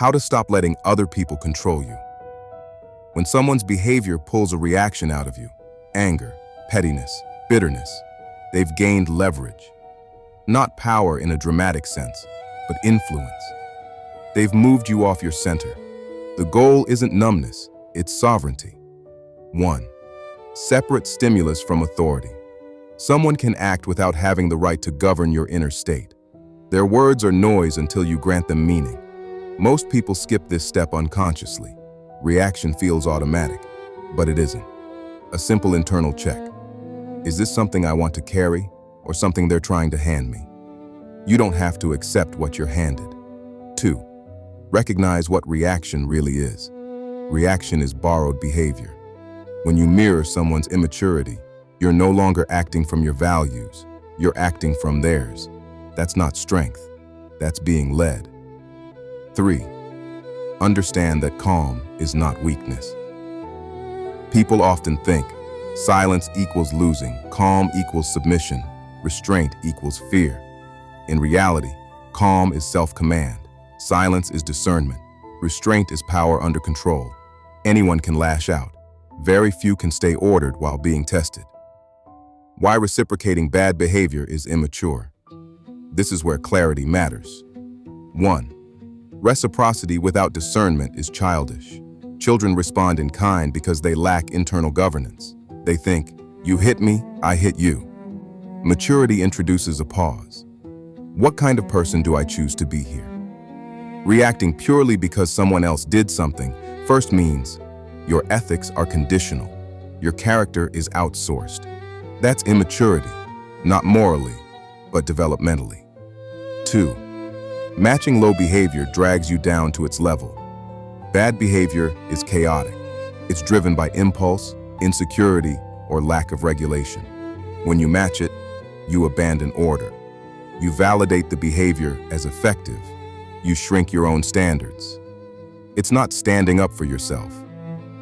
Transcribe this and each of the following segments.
How to stop letting other people control you. When someone's behavior pulls a reaction out of you, anger, pettiness, bitterness, they've gained leverage. Not power in a dramatic sense, but influence. They've moved you off your center. The goal isn't numbness, it's sovereignty. 1. Separate stimulus from authority. Someone can act without having the right to govern your inner state. Their words are noise until you grant them meaning. Most people skip this step unconsciously. Reaction feels automatic, but it isn't. A simple internal check. Is this something I want to carry or something they're trying to hand me? You don't have to accept what you're handed. 2. Recognize what reaction really is. Reaction is borrowed behavior. When you mirror someone's immaturity, you're no longer acting from your values, you're acting from theirs. That's not strength, that's being led. 3. Understand that calm is not weakness. People often think silence equals losing, calm equals submission, restraint equals fear. In reality, calm is self-command, silence is discernment, restraint is power under control. Anyone can lash out. Very few can stay ordered while being tested. Why reciprocating bad behavior is immature. This is where clarity matters. 1. Reciprocity without discernment is childish. Children respond in kind because they lack internal governance. They think, you hit me, I hit you. Maturity introduces a pause. What kind of person do I choose to be here? Reacting purely because someone else did something first means your ethics are conditional. Your character is outsourced. That's immaturity, not morally, but developmentally. 2. Matching low behavior drags you down to its level. Bad behavior is chaotic. It's driven by impulse, insecurity, or lack of regulation. When you match it, you abandon order. You validate the behavior as effective. You shrink your own standards. It's not standing up for yourself.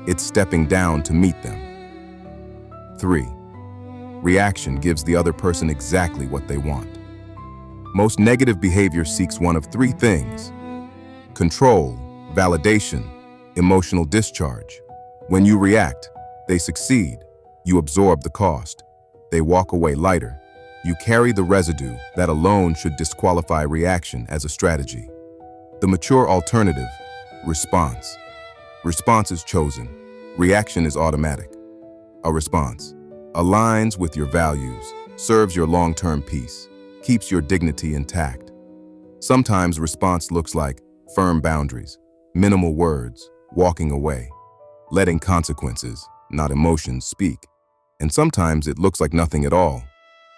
It's stepping down to meet them. 3. Reaction gives the other person exactly what they want. Most negative behavior seeks one of 3 things: control, validation, emotional discharge. When you react, they succeed. You absorb the cost. They walk away lighter. You carry the residue that alone should disqualify reaction as a strategy. The mature alternative: response. Response is chosen. Reaction is automatic. A response aligns with your values, serves your long-term peace, keeps your dignity intact. Sometimes response looks like firm boundaries, minimal words, walking away, letting consequences, not emotions, speak. And sometimes it looks like nothing at all,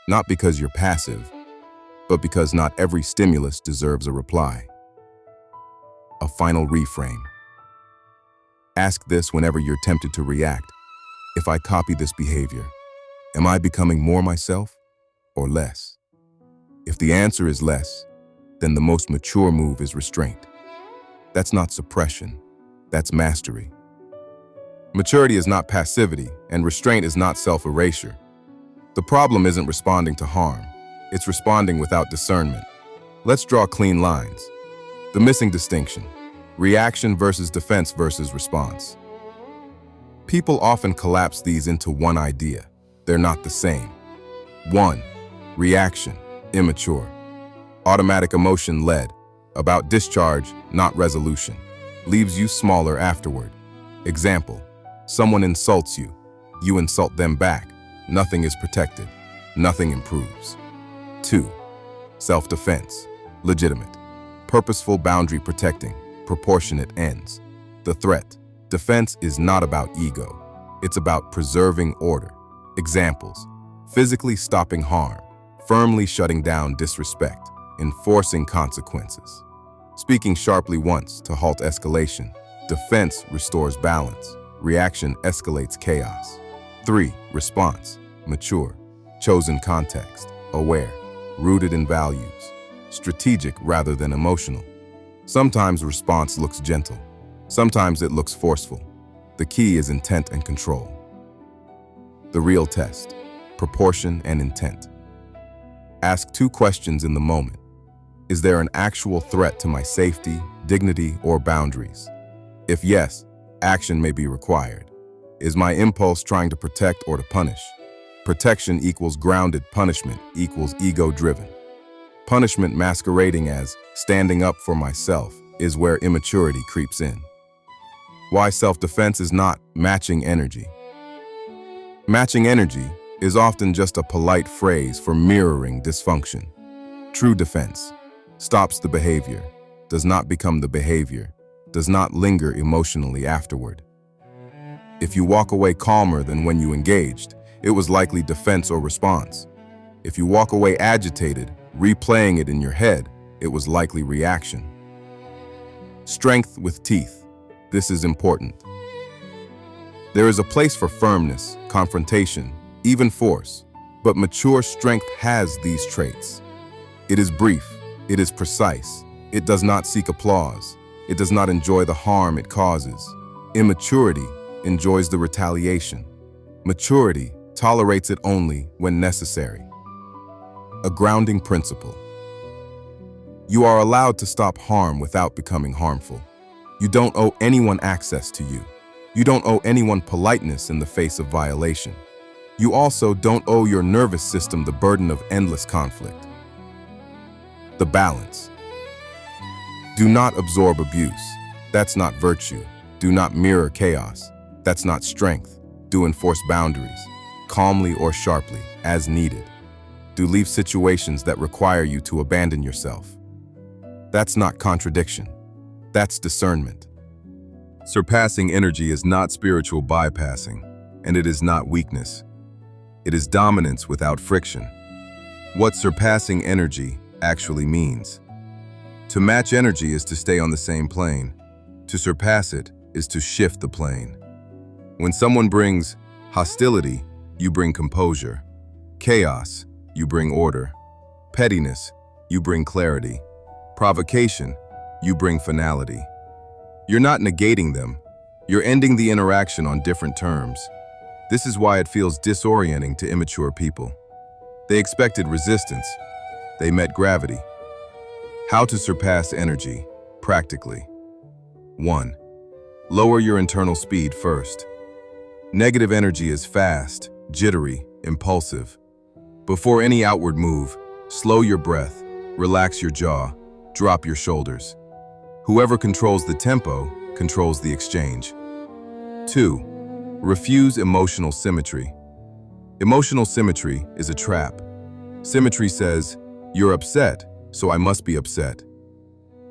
not because you're passive, but because not every stimulus deserves a reply. A final reframe. Ask this whenever you're tempted to react. If I copy this behavior, am I becoming more myself or less? If the answer is less, then the most mature move is restraint. That's not suppression, that's mastery. Maturity is not passivity, and restraint is not self-erasure. The problem isn't responding to harm, it's responding without discernment. Let's draw clean lines. The missing distinction: reaction versus defense versus response. People often collapse these into one idea. They're not the same. 1. Reaction, immature. Automatic emotion led, about discharge, not resolution. Leaves you smaller afterward. Example: someone insults you. You insult them back. Nothing is protected. Nothing improves. 2. Self-defense, legitimate. Purposeful boundary protecting, proportionate ends. The threat. Defense is not about ego. It's about preserving order. Examples: physically stopping harm, firmly shutting down disrespect, enforcing consequences. Speaking sharply once to halt escalation. Defense restores balance. Reaction escalates chaos. 3. Response, mature. Chosen context, aware. Rooted in values. Strategic rather than emotional. Sometimes response looks gentle. Sometimes it looks forceful. The key is intent and control. The real test: proportion and intent. Ask 2 questions in the moment. Is there an actual threat to my safety, dignity, or boundaries? If yes, action may be required. Is my impulse trying to protect or to punish? Protection equals grounded, punishment equals ego-driven. Punishment masquerading as standing up for myself is where immaturity creeps in. Why self-defense is not matching energy. Matching energy is often just a polite phrase for mirroring dysfunction. True defense stops the behavior, does not become the behavior, does not linger emotionally afterward. If you walk away calmer than when you engaged, it was likely defense or response. If you walk away agitated, replaying it in your head, it was likely reaction. Strength with teeth. This is important. There is a place for firmness, confrontation, even force, but mature strength has these traits. It is brief, it is precise, it does not seek applause, it does not enjoy the harm it causes. Immaturity enjoys the retaliation. Maturity tolerates it only when necessary. A grounding principle. You are allowed to stop harm without becoming harmful. You don't owe anyone access to you. You don't owe anyone politeness in the face of violation. You also don't owe your nervous system the burden of endless conflict. The balance. Do not absorb abuse. That's not virtue. Do not mirror chaos. That's not strength. Do enforce boundaries, calmly or sharply, as needed. Do leave situations that require you to abandon yourself. That's not contradiction. That's discernment. Surpassing energy is not spiritual bypassing, and it is not weakness. It is dominance without friction. What surpassing energy actually means. To match energy is to stay on the same plane. To surpass it is to shift the plane. When someone brings hostility, you bring composure. Chaos, you bring order. Pettiness, you bring clarity. Provocation, you bring finality. You're not negating them. You're ending the interaction on different terms. This is why it feels disorienting to immature people. They expected resistance. They met gravity. How to surpass energy, practically. 1. Lower your internal speed first. Negative energy is fast, jittery, impulsive. Before any outward move, slow your breath, relax your jaw, drop your shoulders. Whoever controls the tempo controls the exchange. 2. Refuse emotional symmetry. Emotional symmetry is a trap. Symmetry says, "You're upset, so I must be upset."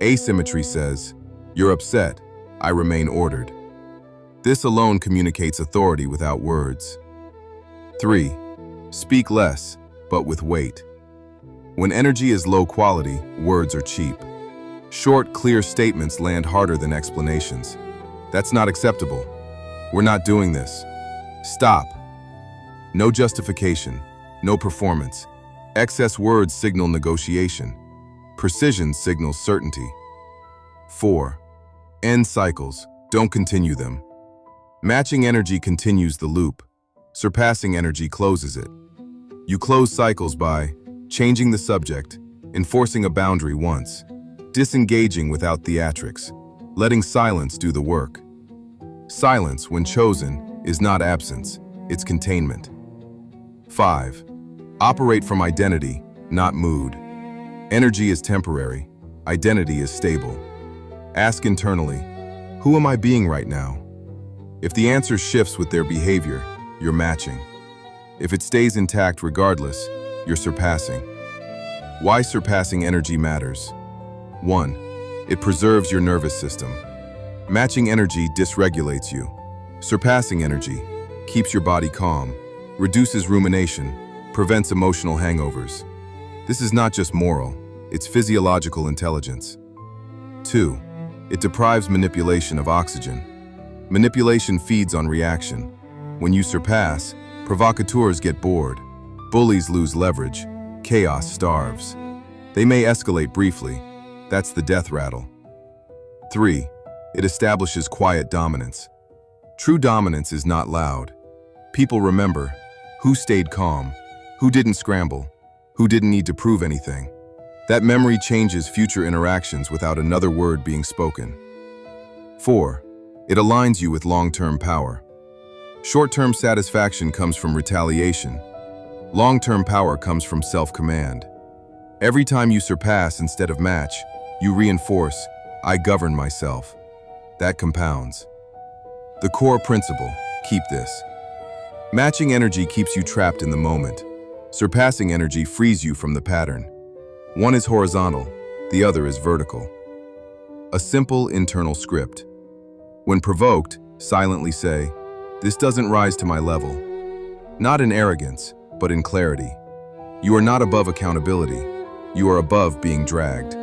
Asymmetry says, "You're upset, I remain ordered." This alone communicates authority without words. 3. Speak less, but with weight. When energy is low quality, words are cheap. Short, clear statements land harder than explanations. That's not acceptable. We're not doing this. Stop. No justification, no performance. Excess words signal negotiation. Precision signals certainty. 4. End cycles, don't continue them. Matching energy continues the loop. Surpassing energy closes it. You close cycles by changing the subject, enforcing a boundary once, disengaging without theatrics, letting silence do the work. Silence, when chosen, is not absence, it's containment. 5. Operate from identity, not mood. Energy is temporary, identity is stable. Ask internally, who am I being right now? If the answer shifts with their behavior, you're matching. If it stays intact regardless, you're surpassing. Why surpassing energy matters. 1. It preserves your nervous system. Matching energy dysregulates you. Surpassing energy keeps your body calm, reduces rumination, prevents emotional hangovers. This is not just moral, it's physiological intelligence. 2. It deprives manipulation of oxygen. Manipulation feeds on reaction. When you surpass, provocateurs get bored, bullies lose leverage, chaos starves. They may escalate briefly. That's the death rattle. 3. It establishes quiet dominance. True dominance is not loud. People remember who stayed calm, who didn't scramble, who didn't need to prove anything. That memory changes future interactions without another word being spoken. 4. It aligns you with long-term power. Short-term satisfaction comes from retaliation. Long-term power comes from self-command. Every time you surpass instead of match, you reinforce, I govern myself. That compounds. The core principle, keep this. Matching energy keeps you trapped in the moment. Surpassing energy frees you from the pattern. One is horizontal, the other is vertical. A simple internal script. When provoked, silently say, this doesn't rise to my level. Not in arrogance, but in clarity. You are not above accountability. You are above being dragged.